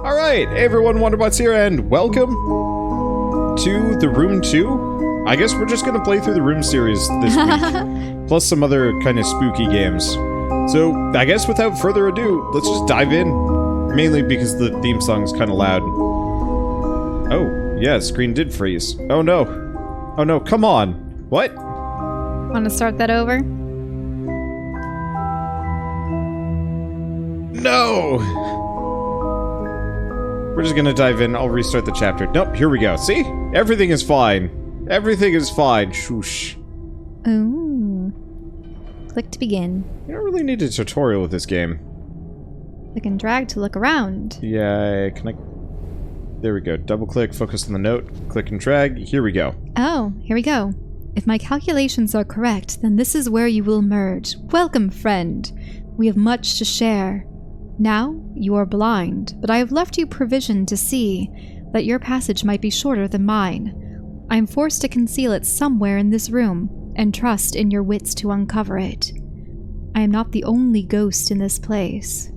Alright, hey everyone, Wanderbots here, and welcome to the Room 2. I guess we're just gonna play through the Room series this week, plus some other kind of spooky games. So, I guess without further ado, let's just dive in. Mainly because the theme song's kind of loud. Oh, yeah, the screen did freeze. Oh no. Oh no, come on. What? Want to start that over? No! We're just gonna dive in. I'll restart the chapter. Nope, here we go. See? Everything is fine. Everything is fine. Shoosh. Ooh. Click to begin. You don't really need a tutorial with this game. Click and drag to look around. Yeah, can I... There we go. Double click, focus on the note, click and drag. Here we go. Oh, here we go. If my calculations are correct, then this is where you will merge. Welcome, friend. We have much to share. Now, you are blind, but I have left you provision to see that your passage might be shorter than mine. I am forced to conceal it somewhere in this room, and trust in your wits to uncover it. I am not the only ghost in this place.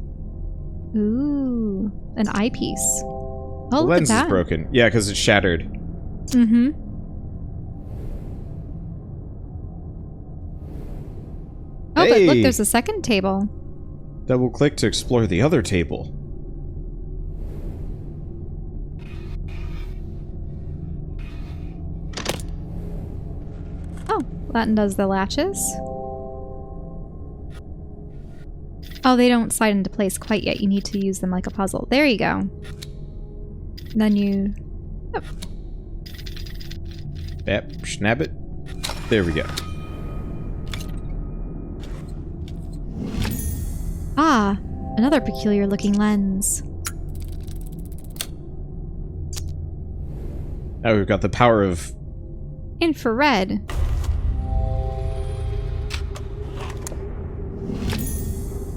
Ooh, an eyepiece. Oh, the look lens at that. is broken. Yeah, because it's shattered. Mm-hmm. Oh, Hey! but look, there's a second table. Double click to explore the other table. Oh, that undoes the latches. Oh, they don't slide into place quite yet. You need to use them like a puzzle. There you go. Then you... Oh. Yep, snap it. There we go. Ah, another peculiar looking lens. Now we've got the power of... Infrared.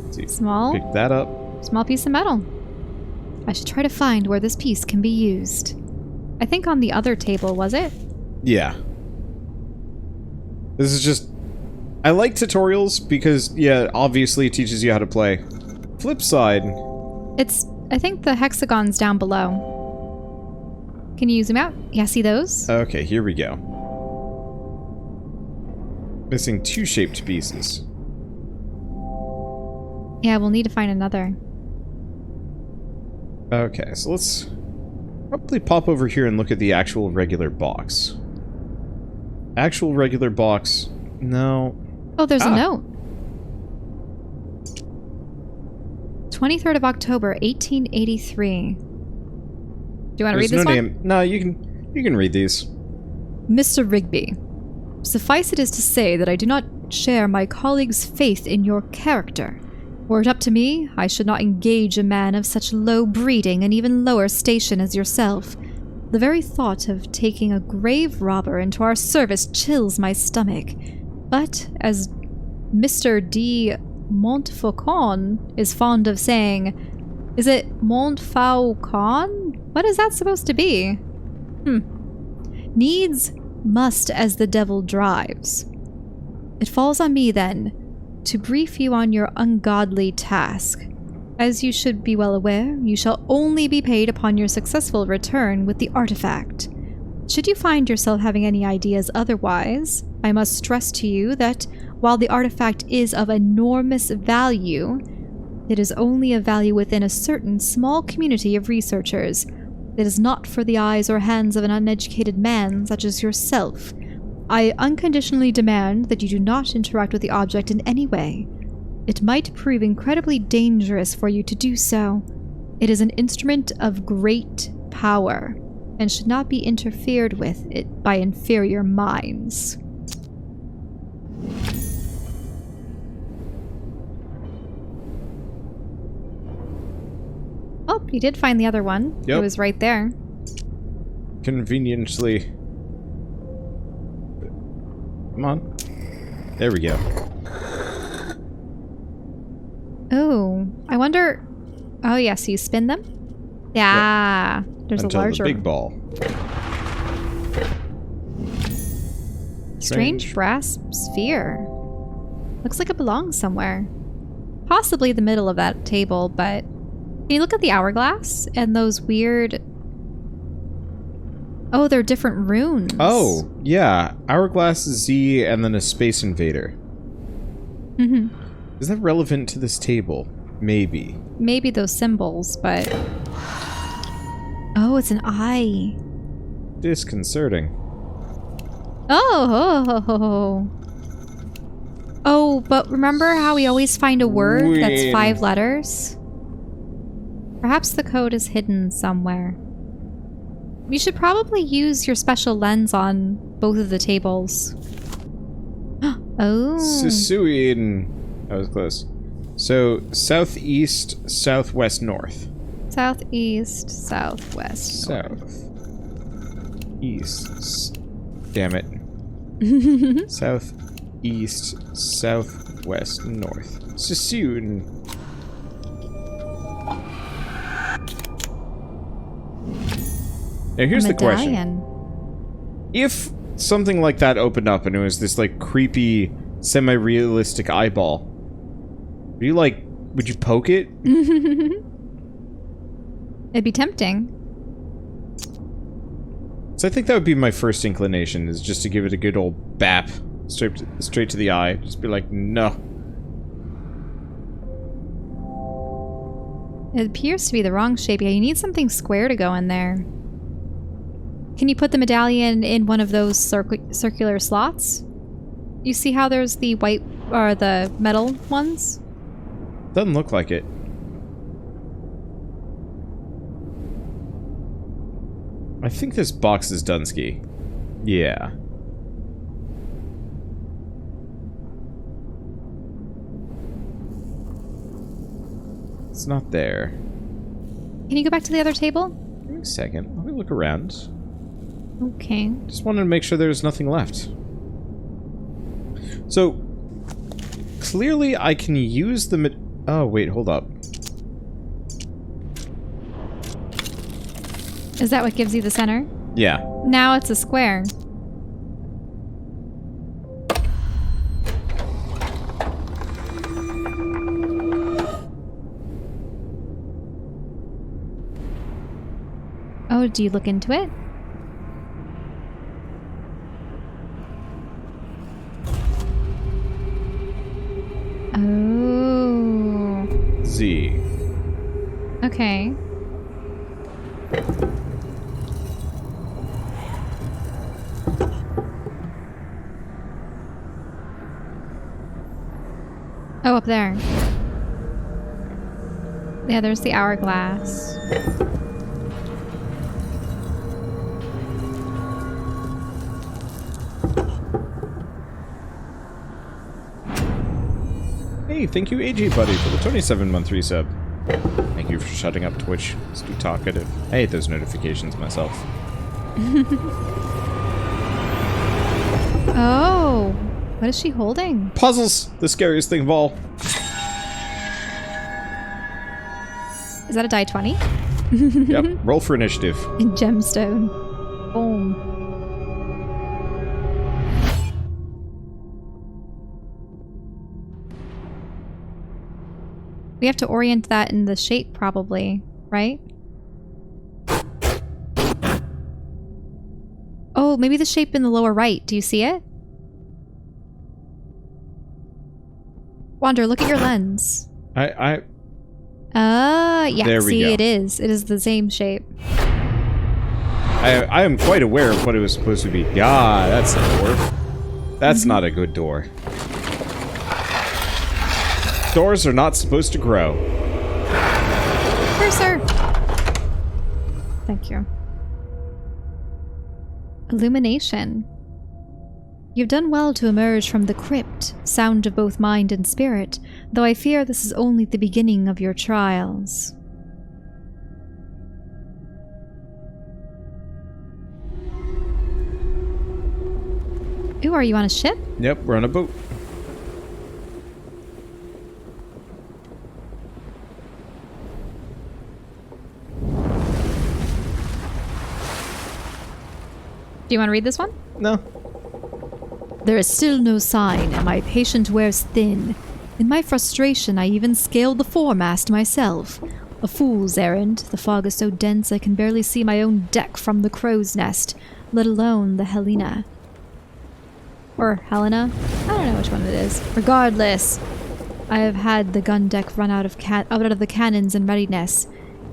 Let's see, Small. pick that up. Small piece of metal. I should try to find where this piece can be used. I think on the other table, was it? Yeah. This is just... I like tutorials because, yeah, obviously it teaches you how to play. Flip side. I think the hexagon's down below. Can you zoom out? Yeah, see those? Okay, here we go. Missing two shaped pieces. Yeah, we'll need to find another. Okay, so let's probably pop over here and look at the actual regular box. Actual regular box. No. Oh, there's a note. 23rd of October, 1883. Do you want to read this one? Name. No, you can read these. Mr. Rigby, suffice it is to say that I do not share my colleague's faith in your character. Were it up to me, I should not engage a man of such low breeding and even lower station as yourself. The very thought of taking a grave robber into our service chills my stomach. But, as Mr. D. Montfaucon is fond of saying, is it Montfaucon? What is that supposed to be? Needs must as the devil drives. It falls on me, then, to brief you on your ungodly task. As you should be well aware, you shall only be paid upon your successful return with the artifact. Should you find yourself having any ideas otherwise, I must stress to you that while the artifact is of enormous value, it is only of value within a certain small community of researchers. It is not for the eyes or hands of an uneducated man such as yourself. I unconditionally demand that you do not interact with the object in any way. It might prove incredibly dangerous for you to do so. It is an instrument of great power, and should not be interfered with it by inferior minds. Oh, you did find the other one. Yep. It was right there. Conveniently. Come on. There we go. Oh, I wonder... Oh, yeah, so you spin them? Yeah, yep. There's Until a larger... the big ball. Strange brass sphere. Looks like it belongs somewhere. Possibly the middle of that table, but Can you look at the hourglass and those weird... Oh, they're different runes. Oh, yeah. Hourglass, Z, and then a Space Invader. Mm-hmm. Is that relevant to this table? Maybe. Maybe those symbols, but... Oh, it's an eye. Disconcerting. Oh. Oh, but remember how we always find a word that's 5 letters? Perhaps the code is hidden somewhere. You should probably use your special lens on both of the tables. Oh. Sisuin. That was close. So, southeast, southwest, north. Southeast, southwest, South. East. Damn it. Southeast, southwest, north. Sisuin. Now here's the question. If something like that opened up and it was this like creepy, semi-realistic eyeball, would you poke it? It'd be tempting. So I think that would be my first inclination, is just to give it a good old bap straight to the eye. Just be like, no. It appears to be the wrong shape. Yeah, you need something square to go in there. Can you put the medallion in one of those circular slots? You see how there's the white, or the metal ones? Doesn't look like it. I think this box is Dunsky. Yeah. It's not there. Can you go back to the other table? Give me a second. Let me look around. Okay. Just wanted to make sure there's nothing left. So, clearly I can use the oh, wait, hold up. Is that what gives you the center? Yeah. Now it's a square. Oh, do you look into it? Oh. Z. Okay. Oh, up there. Yeah, there's the hourglass. Hey, thank you, AG Buddy, for the 27-month resub. Thank you for shutting up, Twitch. It's too talkative. I hate those notifications myself. Oh, what is she holding? Puzzles! The scariest thing of all. Is that a die 20? Yep, roll for initiative. Gemstone. Boom. We have to orient that in the shape, probably, right? Oh, maybe the shape in the lower right. Do you see it? Wander, look at your lens. Yeah. Yeah, see, go. it is. It is the same shape. I am quite aware of what it was supposed to be. Yeah, that's a door. That's not a good door. Doors are not supposed to grow. Cursor! Thank you. Illumination. You've done well to emerge from the crypt, sound of both mind and spirit, though I fear this is only the beginning of your trials. Ooh, are you on a ship? Yep, we're on a boat. Do you want to read this one? No. There is still no sign, and my patient wears thin. In my frustration, I even scaled the foremast myself. A fool's errand. The fog is so dense I can barely see my own deck from the crow's nest, let alone the Helena. Or Helena? I don't know which one it is. Regardless, I have had the gun deck run out of the cannons in readiness.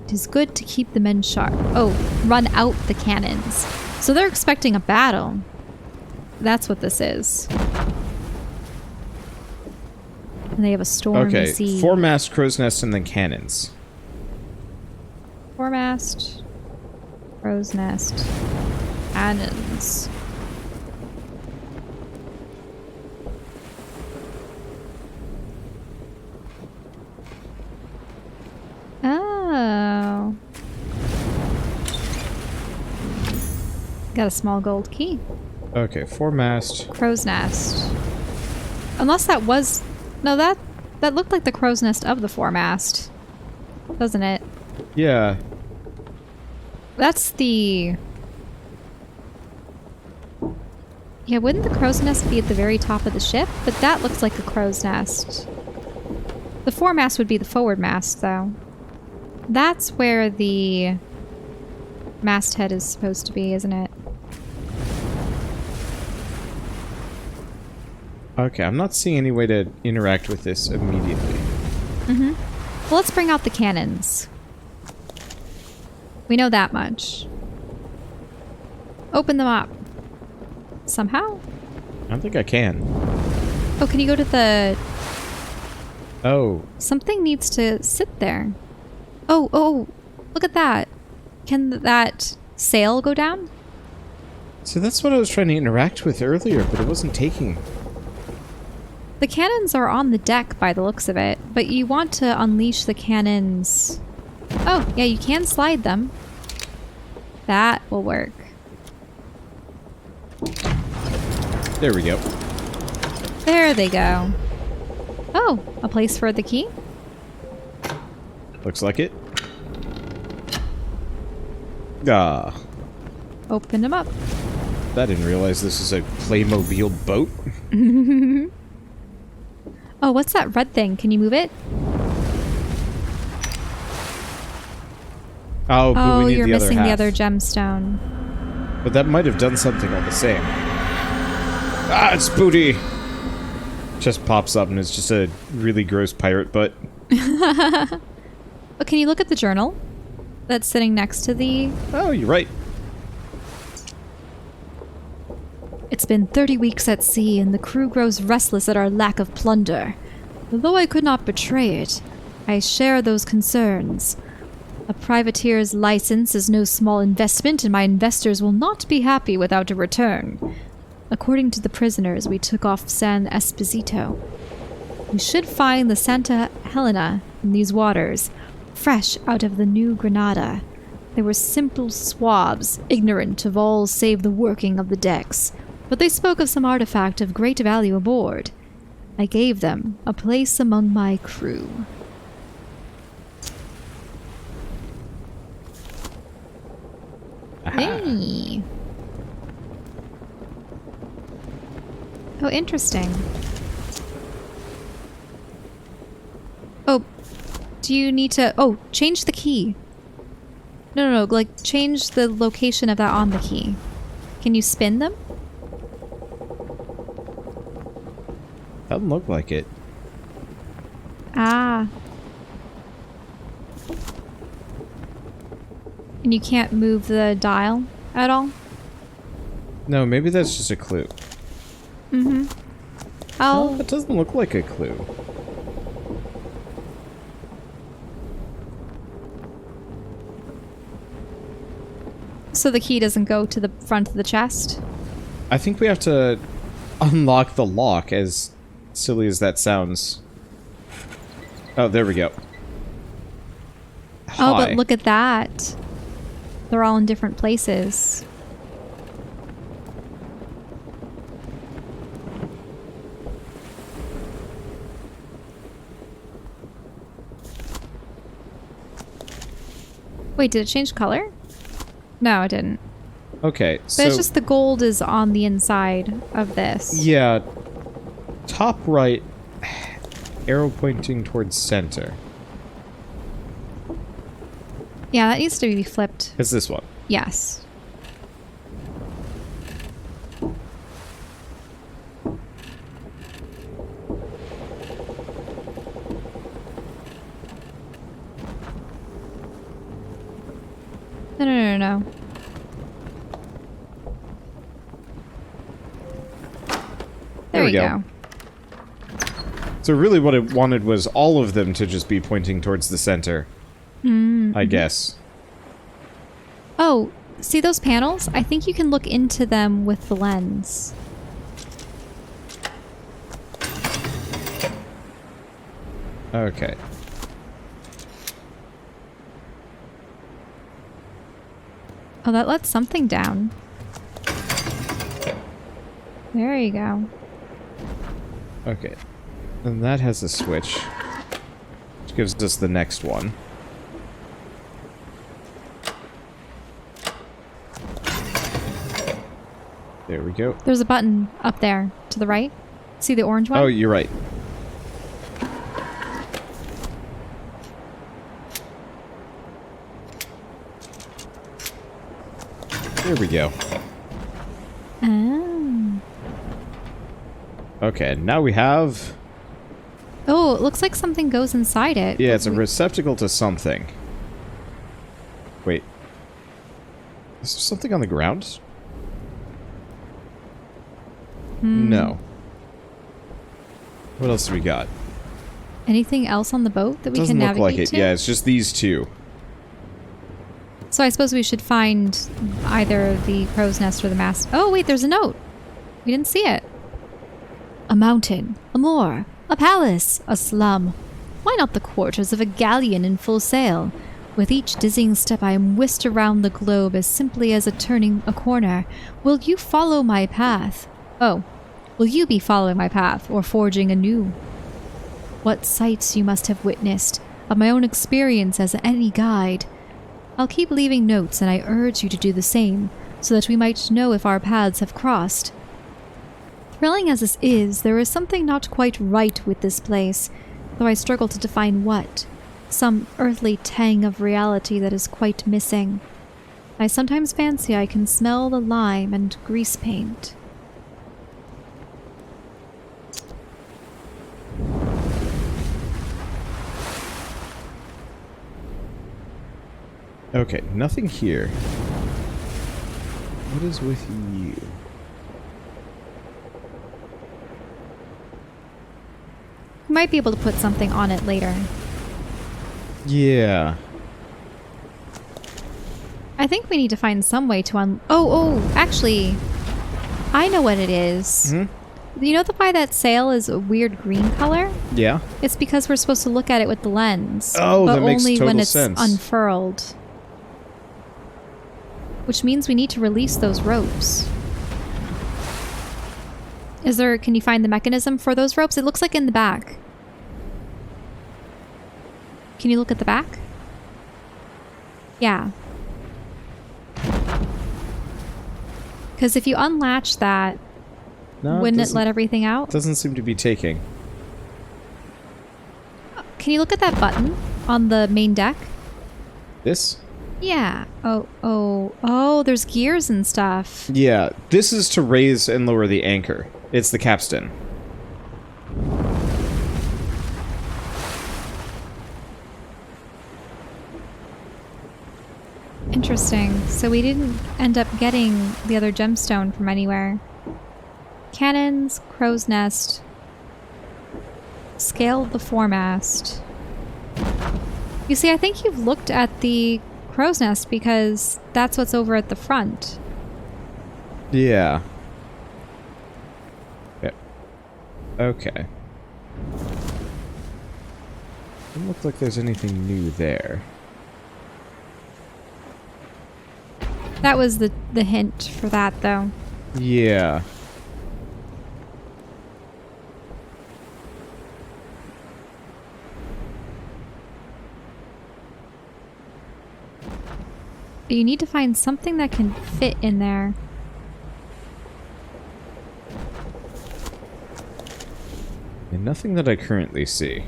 It is good to keep the men sharp. Oh, run out the cannons. So they're expecting a battle. That's what this is. And they have a storm sea. Foremast, crow's nest, and then cannons. Foremast, crow's nest, cannons. Oh. Got a small gold key. Okay, foremast. Crow's nest. Unless that was... No, that looked like the crow's nest of the foremast. Doesn't it? Yeah. That's the... Yeah, wouldn't the crow's nest be at the very top of the ship? But that looks like a crow's nest. The foremast would be the forward mast, though. That's where the masthead is supposed to be, isn't it? Okay, I'm not seeing any way to interact with this immediately. Mm-hmm. Well, let's bring out the cannons. We know that much. Open them up. Somehow? I don't think I can. Oh, can you go to the... Oh. Something needs to sit there. Oh, look at that. Can that sail go down? So that's what I was trying to interact with earlier, but it wasn't taking. The cannons are on the deck by the looks of it, but you want to unleash the cannons... Oh, yeah, you can slide them. That will work. There we go. There they go. Oh, a place for the key? Looks like it. Ah. Open them up. I didn't realize this is a Playmobil boat. Oh, what's that red thing? Can you move it? Oh, but we need you're the other missing half. the other gemstone. But that might have done something all the same. Ah, it's booty! Just pops up and it's just a really gross pirate butt. Oh, can you look at the journal that's sitting next to the... Oh, you're right. It's been 30 weeks at sea, and the crew grows restless at our lack of plunder. Although I could not betray it, I share those concerns. A privateer's license is no small investment, and my investors will not be happy without a return. According to the prisoners, we took off San Esposito. We should find the Santa Helena in these waters, fresh out of the New Granada. They were simple swabs, ignorant of all save the working of the decks, but they spoke of some artifact of great value aboard. I gave them a place among my crew. Hey! Oh, interesting. Oh, do you need to... Oh, change the key. No, like, change the location of that on the key. Can you spin them? Doesn't look like it. Ah. And you can't move the dial at all? No, maybe that's just a clue. Mm-hmm. No, that doesn't look like a clue. So the key doesn't go to the front of the chest? I think we have to unlock the lock, as silly as that sounds. Oh, there we go. Oh, Hi. but look at that. They're all in different places. Wait, did it change color? No, it didn't. Okay, But so... it's just the gold is on the inside of this. Yeah. Top right, arrow pointing towards center. Yeah, that needs to be flipped. It's this one. Yes. No. There we go. So really what it wanted was all of them to just be pointing towards the center. I guess. Oh, see those panels? I think you can look into them with the lens. Okay. Oh, that lets something down. There you go. Okay. And that has a switch. Which gives us the next one. There we go. There's a button up there to the right. See the orange one? Oh, you're right. There we go. Oh. Okay, now we have... Oh, it looks like something goes inside it. Yeah, it's a receptacle to something. Wait. Is there something on the ground? No. What else do we got? Anything else on the boat that we Doesn't can look navigate like it. to? Yeah, it's just these two. So I suppose we should find either the crow's nest or the mast. Oh, wait, there's a note. We didn't see it. A mountain, a moor, a palace, a slum. Why not the quarters of a galleon in full sail? With each dizzying step I am whisked around the globe as simply as turning a corner. Will you follow my path? Oh, will you be following my path or forging anew? What sights you must have witnessed, of my own experience as any guide. I'll keep leaving notes, and I urge you to do the same, so that we might know if our paths have crossed. Thrilling as this is, there is something not quite right with this place, though I struggle to define what. Some earthly tang of reality that is quite missing. I sometimes fancy I can smell the lime and grease paint. Okay, nothing here. What is with you? We might be able to put something on it later. Yeah. I think we need to find some way to actually, I know what it is. You know why that sail is a weird green color? Yeah. It's because we're supposed to look at it with the lens. Oh, but that makes only total when it's sense. unfurled. Which means we need to release those ropes. Can you find the mechanism for those ropes? It looks like in the back. Can you look at the back? Yeah. Because if you unlatch that, No, wouldn't it let everything out? Doesn't seem to be taking. Can you look at that button on the main deck? This? Yeah. Oh, there's gears and stuff. Yeah, this is to raise and lower the anchor. It's the capstan. Interesting. So we didn't end up getting the other gemstone from anywhere. Cannons, crow's nest, scale the foremast. You see, I think you've looked at the crow's nest because that's what's over at the front. Yeah. Yep. Okay. Doesn't look like there's anything new there. That was the hint for that, though. Yeah. But you need to find something that can fit in there. And nothing that I currently see.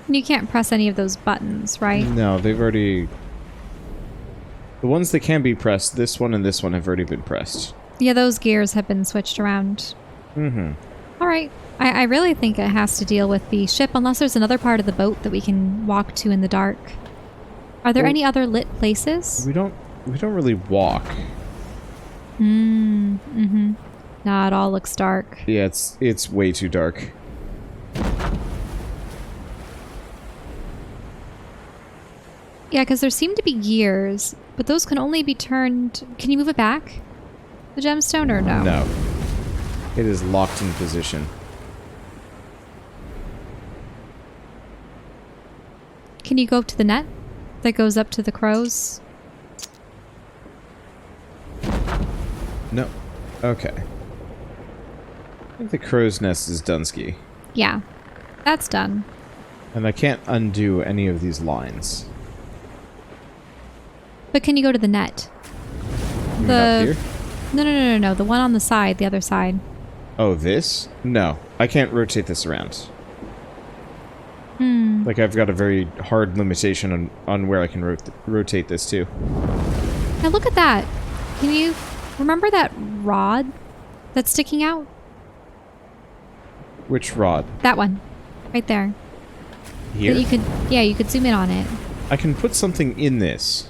And you can't press any of those buttons, right? No, they've already... The ones that can be pressed, this one and this one have already been pressed. Yeah, those gears have been switched around. Mm-hmm. All right. I really think it has to deal with the ship, unless there's another part of the boat that we can walk to in the dark. Are there any other lit places? We don't really walk. Mm-hmm. Nah, it all looks dark. Yeah, it's way too dark. Yeah, because there seem to be gears, but those can only be turned... Can you move it back? The gemstone, or no? No. It is locked in position. Can you go up to the net that goes up to the crows? No. Okay. I think the crow's nest is Dunsky. Yeah, that's done. And I can't undo any of these lines. But can you go to the net? You mean up here? No. The one on the side, the other side. Oh, this? No. I can't rotate this around. Like, I've got a very hard limitation on where I can rotate this, too. Now look at that. Can you remember that rod that's sticking out? Which rod? That one. Right there. Here? That you could zoom in on it. I can put something in this.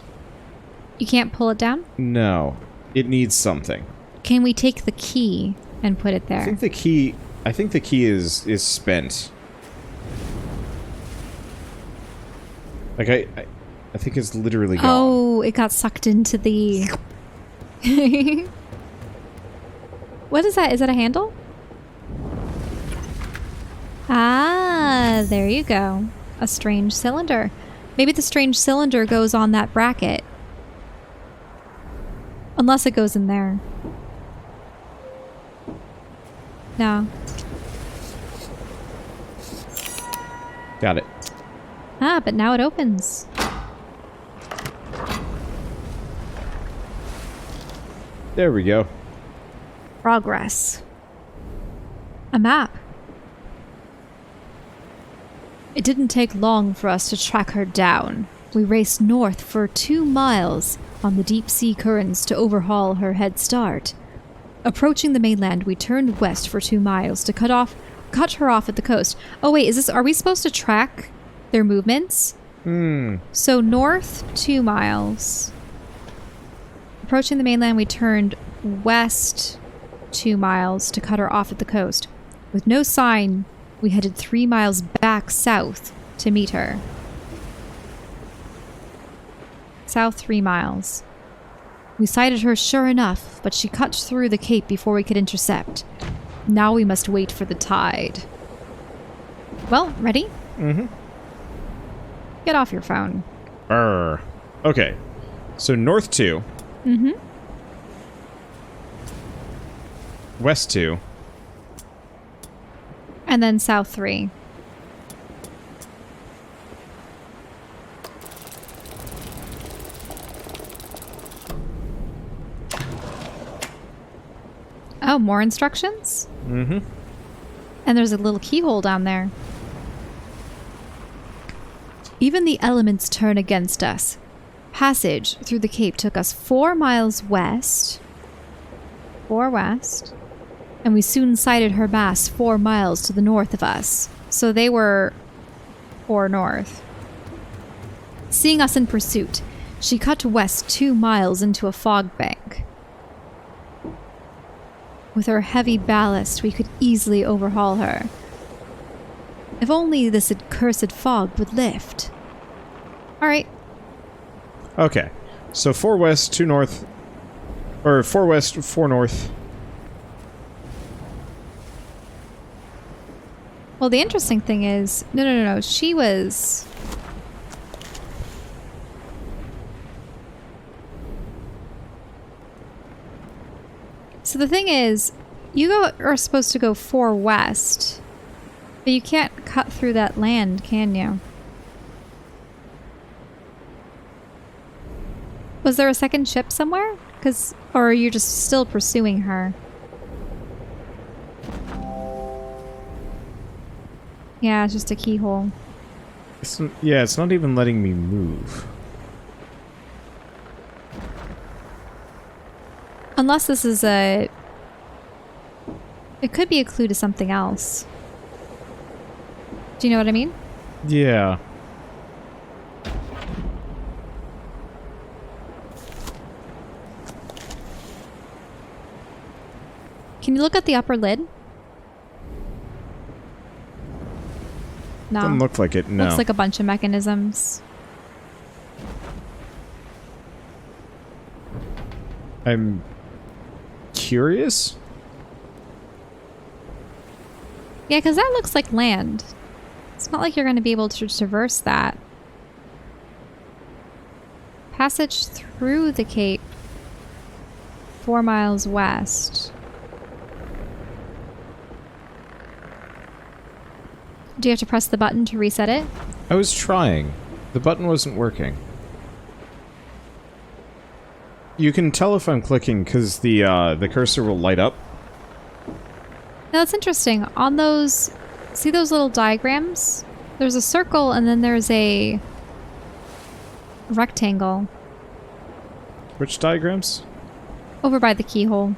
You can't pull it down? No. It needs something. Can we take the key and put it there? I think the key is spent. Like, I think it's literally gone. Oh, it got sucked into the... What is that? Is that a handle? Ah, there you go. A strange cylinder. Maybe the strange cylinder goes on that bracket. Unless it goes in there. No. Got it. Ah, but now it opens. There we go. Progress. A map. It didn't take long for us to track her down. We raced north for 2 miles on the deep sea currents to overhaul her head start. Approaching the mainland, we turned west for 2 miles to cut her off at the coast. Oh wait, are we supposed to track their movements? So north 2 miles. Approaching the mainland, we turned west 2 miles to cut her off at the coast. With no sign, we headed 3 miles back south to meet her. South 3 miles. We sighted her sure enough, but she cut through the cape before we could intercept. Now we must wait for the tide. Well, ready? Mm-hmm. Get off your phone. Okay. So north 2. Mm-hmm. West 2. And then south 3. Oh, more instructions? Mm-hmm. And there's a little keyhole down there. Even the elements turn against us. Passage through the cape took us 4 miles west. 4 west. And we soon sighted her masts 4 miles to the north of us. So they were 4 north. Seeing us in pursuit, she cut west 2 miles into a fog bank. With her heavy ballast, we could easily overhaul her. If only this accursed fog would lift. Alright. Okay. So 4 west, 2 north. Or 4 west, 4 north. Well, the interesting thing is... No. She was... So the thing is, are supposed to go 4 west, but you can't cut through that land, can you? Was there a second ship somewhere? Or are you just still pursuing her? Yeah, it's just a keyhole. Yeah, it's not even letting me move. Unless this is a... It could be a clue to something else. Do you know what I mean? Yeah. Can you look at the upper lid? No. Doesn't look like it, no. Looks like a bunch of mechanisms. I'm curious? Yeah, because that looks like land. It's not like you're going to be able to traverse that. Passage through the cape. 4 miles west. Do you have to press the button to reset it? I was trying. The button wasn't working. You can tell if I'm clicking because the cursor will light up. Now that's interesting. On those, see those little diagrams? There's a circle and then there's a rectangle. Which diagrams? Over by the keyhole.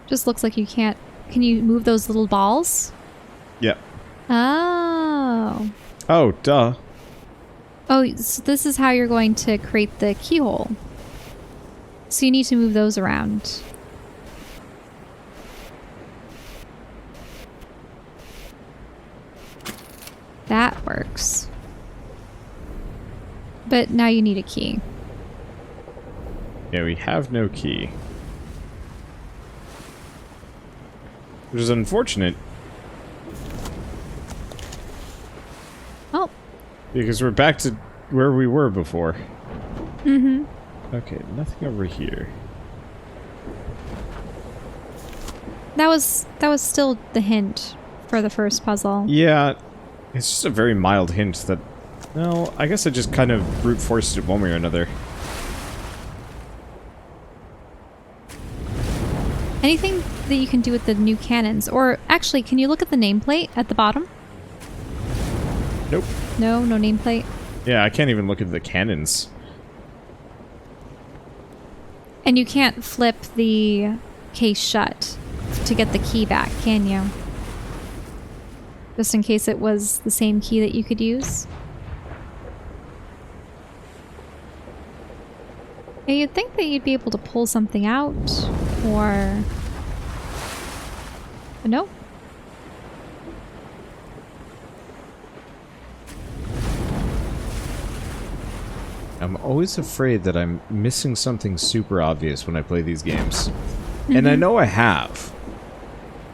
Just looks like you can't... Can you move those little balls? Yeah. Oh. Oh, duh. Oh, so this is how you're going to create the keyhole. So you need to move those around. That works. But now you need a key. Yeah, we have no key. Which is unfortunate. Oh. Because we're back to where we were before. Mm-hmm. Okay, nothing over here. That was still the hint for the first puzzle. Yeah, it's just a very mild hint that... Well, I guess I just kind of brute forced it one way or another. Anything that you can do with the new cannons? Or actually, can you look at the nameplate at the bottom? Nope. No nameplate. Yeah, I can't even look at the cannons. And you can't flip the case shut to get the key back, can you? Just in case it was the same key that you could use. Yeah, you'd think that you'd be able to pull something out, or... But no. I'm always afraid that I'm missing something super obvious when I play these games. And I know I have.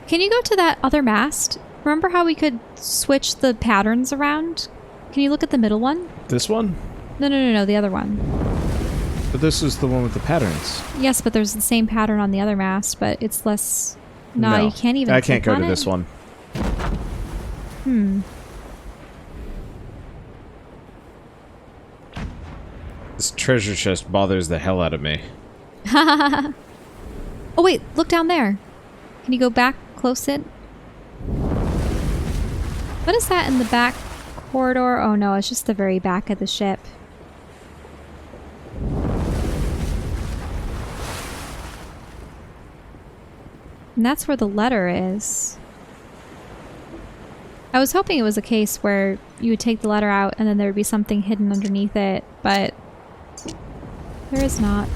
Can you go to that other mast? Remember how we could switch the patterns around? Can you look at the middle one? This one? No, the other one. But this is the one with the patterns. Yes, but there's the same pattern on the other mast, but it's less... No, you can't even I can't click go to on this it? one. This treasure chest bothers the hell out of me. Oh wait, look down there. Can you go back close it? What is that in the back corridor? Oh no, it's just the very back of the ship. And that's where the letter is. I was hoping it was a case where you would take the letter out and then there would be something hidden underneath it, but there is not.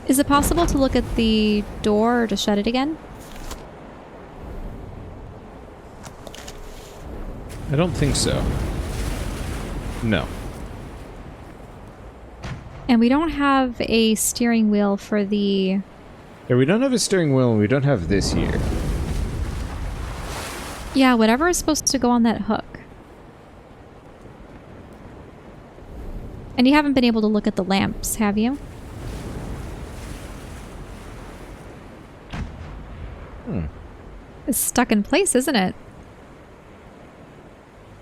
Is it possible to look at the door or to shut it again? I don't think so. No. And we don't have a steering wheel for the... Yeah, we don't have a steering wheel and we don't have this here. Yeah, whatever is supposed to go on that hook. And you haven't been able to look at the lamps, have you? It's stuck in place, isn't it?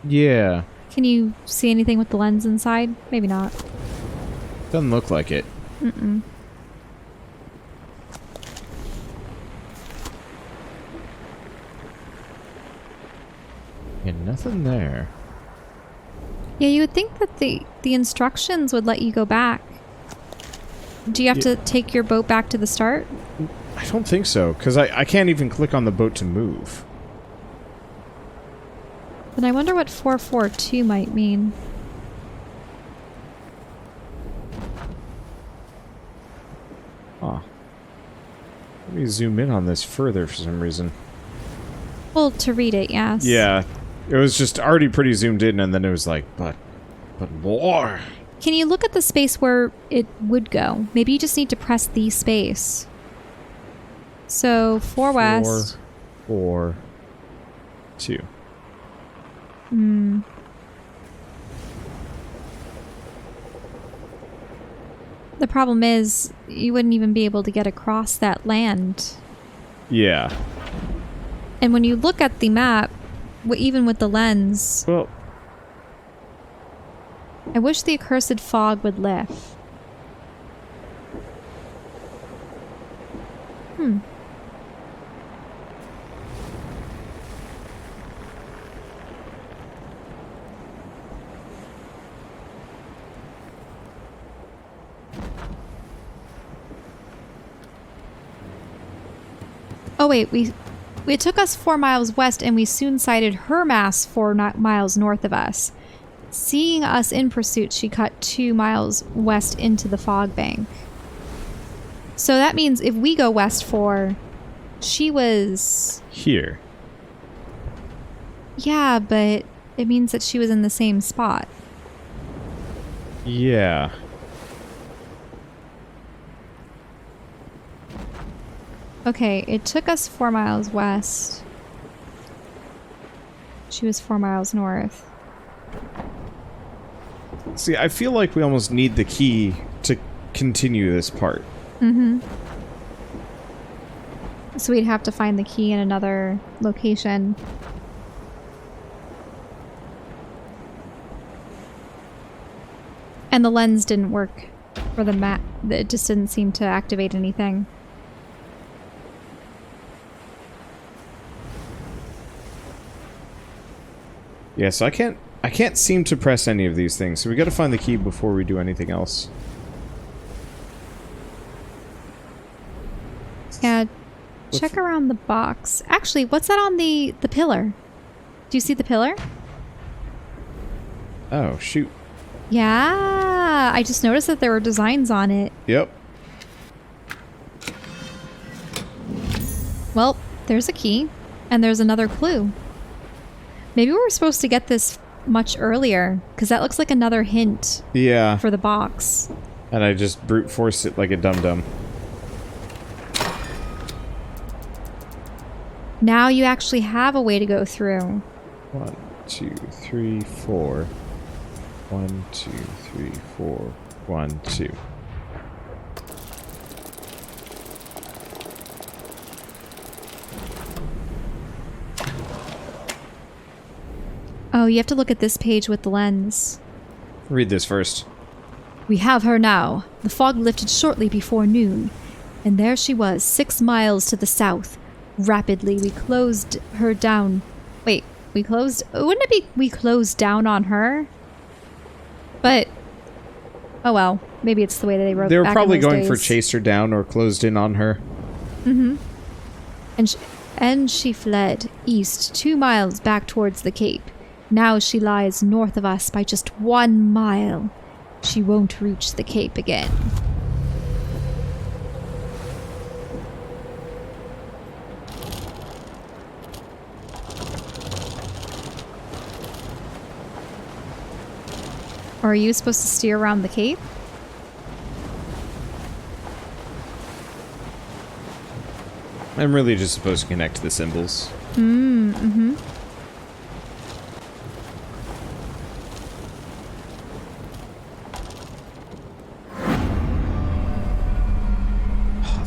Yeah. Can you see anything with the lens inside? Maybe not. Doesn't look like it. Mm-mm. Yeah, nothing there. Yeah, you would think that the instructions would let you go back. Do you have to take your boat back to the start? I don't think so, because I can't even click on the boat to move. Then I wonder what 442 might mean. Huh. Let me zoom in on this further for some reason. Well, to read it, yes. Yeah. It was just already pretty zoomed in, and then it was like, but more. Can you look at the space where it would go? Maybe you just need to press the space. So, 4 west. 4, 2. Hmm. The problem is, you wouldn't even be able to get across that land. Yeah. And when you look at the map, even with the lens... Well... I wish the accursed fog would lift. Hmm. Oh wait, it took us 4 miles west and we soon sighted her mass 4 miles north of us. Seeing us in pursuit, she cut 2 miles west into the fog bank. So that means if we go west 4, she was... Here. Yeah, but it means that she was in the same spot. Yeah. Okay, it took us 4 miles west. She was 4 miles north. See, I feel like we almost need the key to continue this part. Mm-hmm. So we'd have to find the key in another location. And the lens didn't work for the map. It just didn't seem to activate anything. Yeah, so I can't seem to press any of these things, so we gotta find the key before we do anything else. Yeah, check around the box. Actually, what's that on the pillar? Do you see the pillar? Oh, shoot. Yeah, I just noticed that there were designs on it. Yep. Well, there's a key, and there's another clue. Maybe we were supposed to get this much earlier, because that looks like another hint for the box. And I just brute forced it like a dum-dum. Now you actually have a way to go through. 1, 2, 3, 4. 1, 2, 3, 4. 1, 2. Oh, you have to look at this page with the lens. Read this first. We have her now. The fog lifted shortly before noon, and there she was, 6 miles to the south. Rapidly, we closed her down. Wait, we closed... Wouldn't it be we closed down on her? But... Oh well, maybe it's the way that they wrote it. They were back probably in those going days. for chased her down or closed in on her. Mm-hmm. And she fled east 2 miles back towards the Cape. Now she lies north of us by just 1 mile. She won't reach the Cape again. Or are you supposed to steer around the Cape? I'm really just supposed to connect to the symbols. Mm-hmm.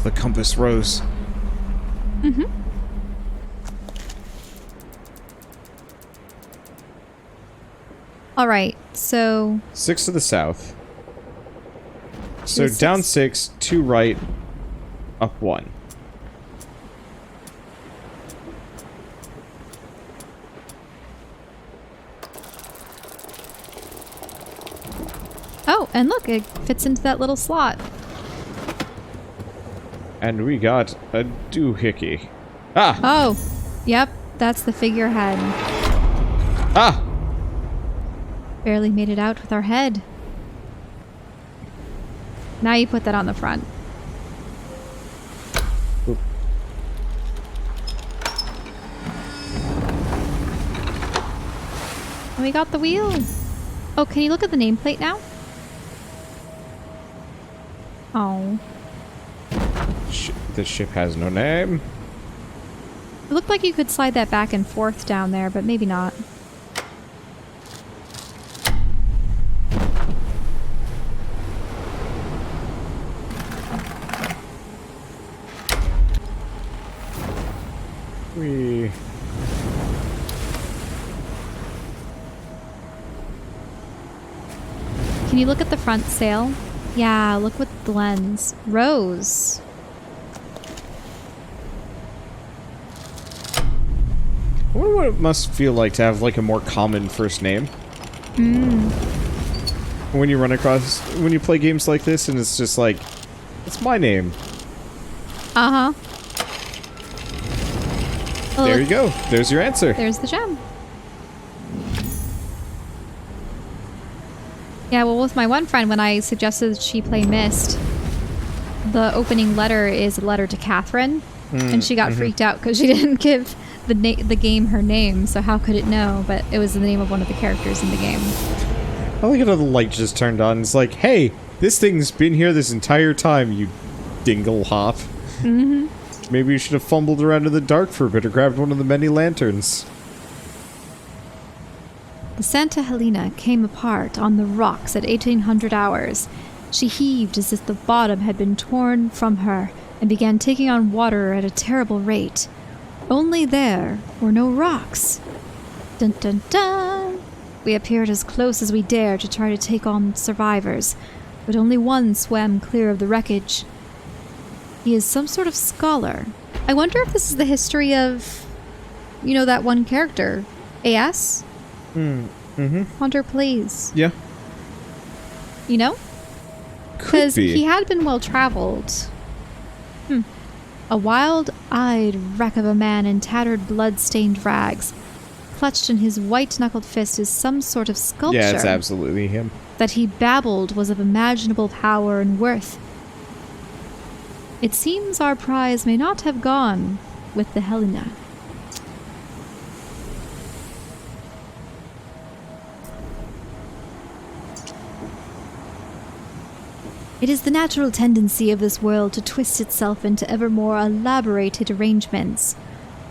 The compass rose. Mm-hmm. Alright, so... 6 to the south. So Is down 6, 2 right, up 1. Oh, and look, it fits into that little slot. And we got a doohickey. Ah! Oh, yep, that's the figurehead. Ah! Barely made it out with our head. Now you put that on the front. Oop. And we got the wheel. Oh, can you look at the nameplate now? Oh. The ship has no name. It looked like you could slide that back and forth down there, but maybe not. Can you look at the front sail? Yeah, look with the lens. Rose. I wonder what it must feel like to have, like, a more common first name. When you run across... When you play games like this and it's just like... It's my name. Uh-huh. Well, there you go. There's your answer. There's the gem. Yeah, well, with my one friend, when I suggested that she play Myst, the opening letter is a letter to Catherine, and she got freaked out because she didn't give the game her name, so how could it know? But it was the name of one of the characters in the game. I like how the light just turned on. It's like, hey, this thing's been here this entire time, you dingle hop. Maybe you should have fumbled around in the dark for a bit or grabbed one of the many lanterns. The Santa Helena came apart on the rocks at 1800 hours. She heaved as if the bottom had been torn from her and began taking on water at a terrible rate. Only there were no rocks. Dun dun dun! We appeared as close as we dared to try to take on survivors, but only one swam clear of the wreckage. He is some sort of scholar. I wonder if this is the history of, you know, that one character, A.S.? Hunter Plays. Yeah. You know? Because he had been well traveled. A wild-eyed wreck of a man in tattered, blood-stained rags. Clutched in his white-knuckled fist is some sort of sculpture. Yeah, it's absolutely him. That he babbled was of imaginable power and worth. It seems our prize may not have gone with the Helena. It is the natural tendency of this world to twist itself into ever more elaborated arrangements,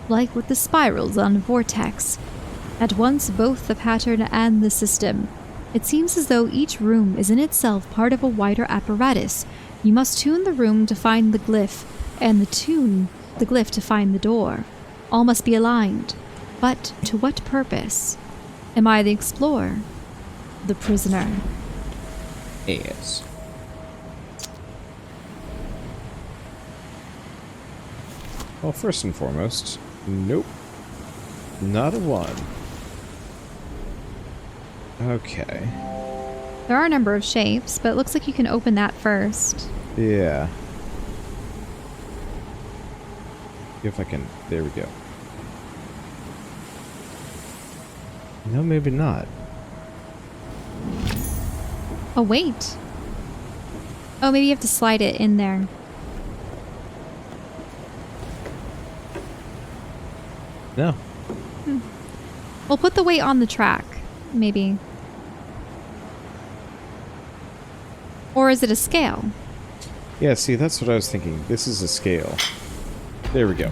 like with the spirals on Vortex. At once both the pattern and the system. It seems as though each room is in itself part of a wider apparatus. You must tune the room to find the glyph, and tune the glyph to find the door. All must be aligned. But to what purpose? Am I the explorer? The prisoner? Yes. Well, first and foremost, nope. Not a one. Okay. There are a number of shapes, but it looks like you can open that first. Yeah. If I can... There we go. No, maybe not. Oh, wait. Oh, maybe you have to slide it in there. No. We'll put the weight on the track, maybe. Or is it a scale? Yeah, see, that's what I was thinking. This is a scale. There we go.